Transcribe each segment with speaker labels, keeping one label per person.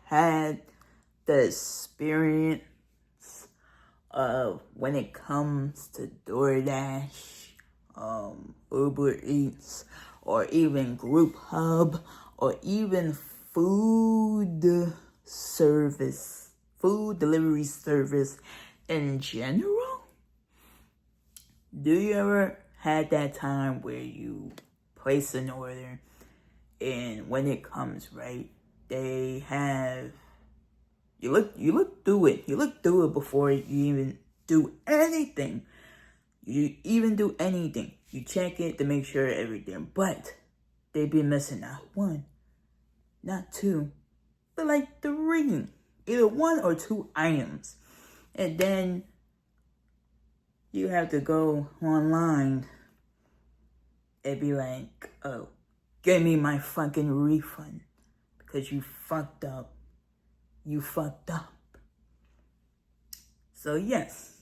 Speaker 1: had the experience of when it comes to DoorDash, Uber Eats, or even Group Hub, or even food delivery service in general? Do you ever had that time where you place an order and when it comes, right, they have, you look through it before you even do anything. You check it to make sure everything, but they be missing not one, not two, but like three, either one or two items. And then you have to go online and be like, oh, give me my fucking refund because you fucked up. So yes,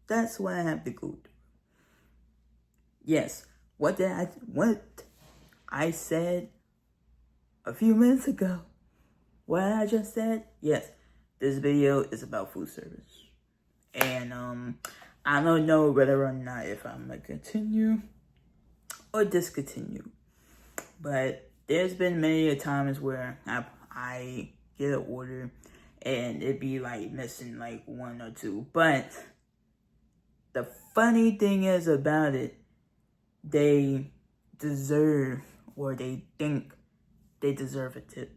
Speaker 1: that's what I have to go through. Yes, what I said a few minutes ago, what I just said, yes, this video is about food service. And I don't know whether or not if I'm gonna continue or discontinue. But there's been many times where I get an order and it'd be like missing like one or two. But the funny thing is about it, they deserve, or they think they deserve a tip.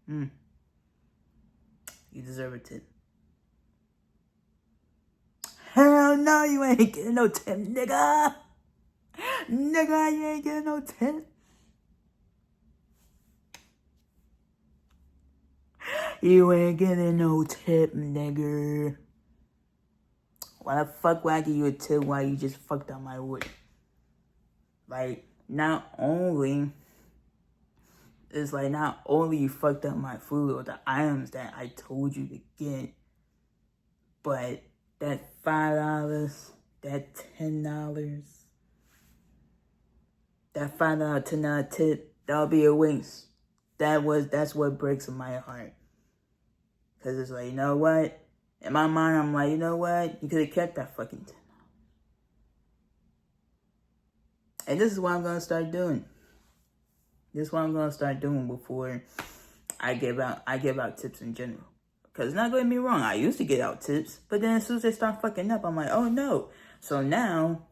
Speaker 1: You deserve a tip. Hell no, you ain't getting no tip, nigga. Nigga, you ain't getting no tip. You ain't getting no tip, nigga. Why the fuck would I give you a tip while you just fucked up my order? Like, not only you fucked up my food or the items that I told you to get, but that $5, that $10, that $5, $10 tip, that'll be a waste. That's what breaks my heart. Cause it's like, you know what? In my mind, I'm like, you know what? You could have kept that fucking $10. And this is what I'm gonna start doing. This is what I'm gonna start doing before I give out tips in general. Cause not gonna get me wrong, I used to get out tips, but then as soon as they start fucking up, I'm like, oh no. So now,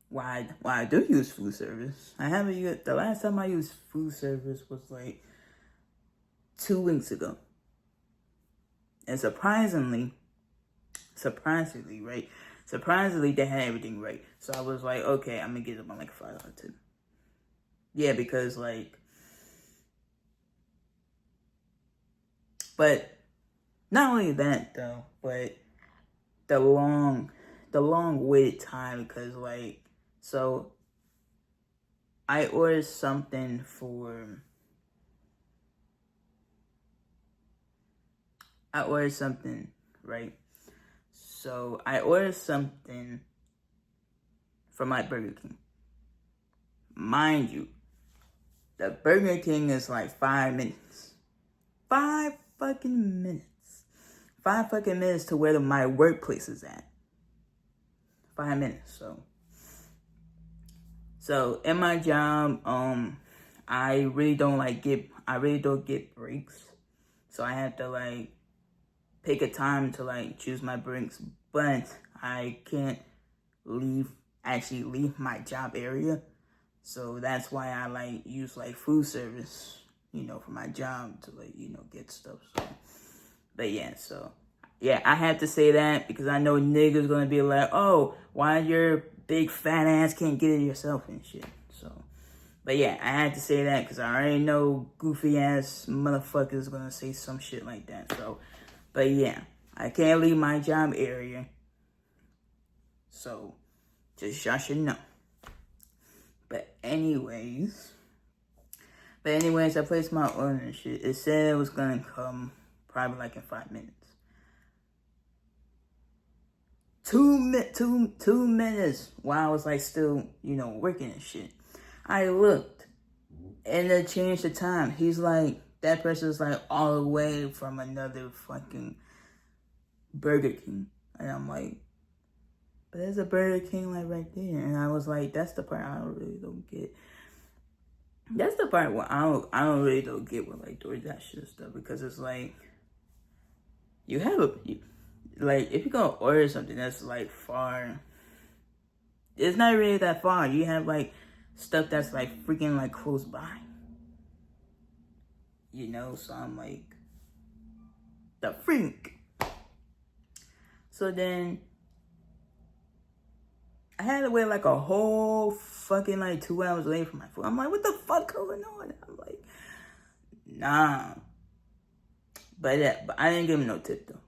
Speaker 1: why I do use food service, I haven't used, the last time I used food service was like 2 weeks ago. And surprisingly, right? Surprisingly, they had everything right. So I was like, okay, I'm gonna get them on like a $5 tip. Yeah, because like, but not only that though, but the long wait time, because like, so I ordered something, right? So I ordered something from my Burger King. Mind you, the Burger King is like 5 minutes. 5 fucking minutes. 5 fucking minutes to where my workplace is at. 5 minutes, So in my job, I really don't get breaks. So I have to like pick a time to like choose my breaks, but I can't leave my job area. So that's why I like use like food service, for my job to like, get stuff. So, but yeah, I had to say that because I know niggas gonna be like, oh, why your big fat ass can't get it yourself and shit. So, but yeah, I had to say that because I already know goofy ass motherfuckers gonna say some shit like that. So, but yeah, I can't leave my job area. So, just y'all should know. But anyways, I placed my order and shit. It said it was gonna come probably like in 5 minutes. 2 minutes while I was like still, working and shit. I looked and they changed the time. He's like, that person's like all the way from another fucking Burger King. And I'm like, but there's a Burger King like right there. And I was like, that's the part I don't get. That's the part where I don't really don't get with like DoorDash and stuff, because it's like you have like if you're gonna order something that's like far, it's not really that far. You have like stuff that's like freaking like close by. You know, so I'm like, the freak. So then I had to wait like a whole fucking like 2 hours late for my food. I'm like, what the fuck going on? I'm like, nah. But I didn't give him no tip though.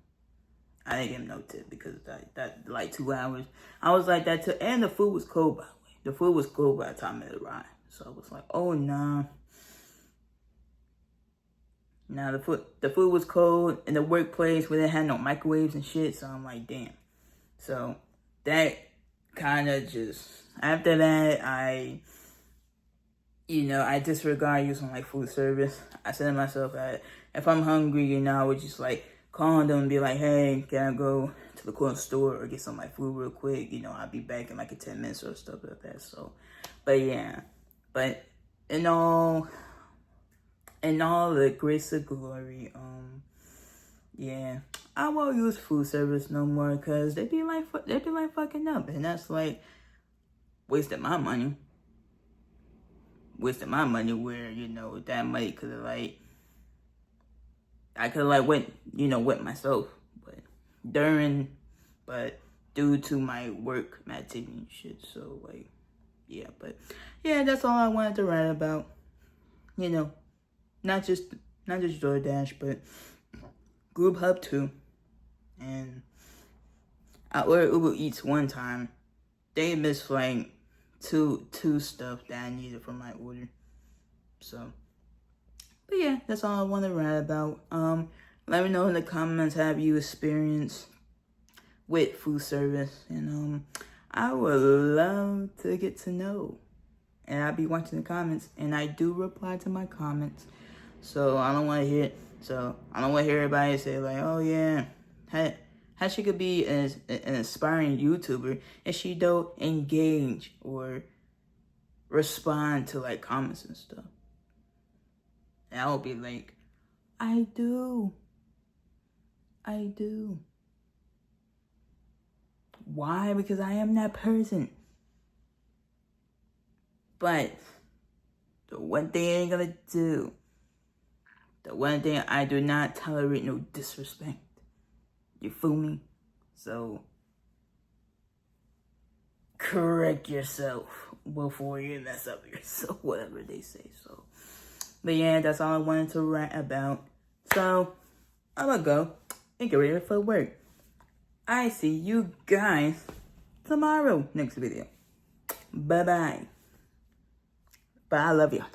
Speaker 1: I didn't give him no tip because that like 2 hours. I was like that too, and the food was cold by the way. The food was cold by the time it arrived. So I was like, oh nah. Now the food was cold in the workplace where they had no microwaves and shit. So I'm like, damn. So that kind of just, after that, I disregard using like food service. I said to myself that if I'm hungry, I would just like call them and be like, hey, can I go to the corner store or get some like food real quick? I'll be back in like 10 minutes or stuff like that. So, but yeah, but in all the grace of glory, yeah, I won't use food service no more because they be like fucking up, and that's like wasting my money. Wasting my money where that money could have like I could have like went myself, but due to my work activity and shit, so like yeah, but yeah, that's all I wanted to write about. Not just DoorDash, but Group Hub too. And I ordered Uber Eats one time. They missed like two stuff that I needed from my order. So, but yeah, that's all I want to write about. Let me know in the comments, have you experienced with food service? And I would love to get to know. And I'll be watching the comments, and I do reply to my comments. So I don't want to hear everybody say like, oh yeah, how she could be an inspiring YouTuber and she don't engage or respond to like comments and stuff. And I will be like, I do. Why? Because I am that person. But the one thing I ain't gonna do, the one thing I do not tolerate no disrespect. You fool me? So correct yourself before you mess up yourself, whatever they say. So, but yeah, that's all I wanted to write about. So I'm gonna go and get ready for work. I see you guys tomorrow, next video. Bye bye. But I love y'all.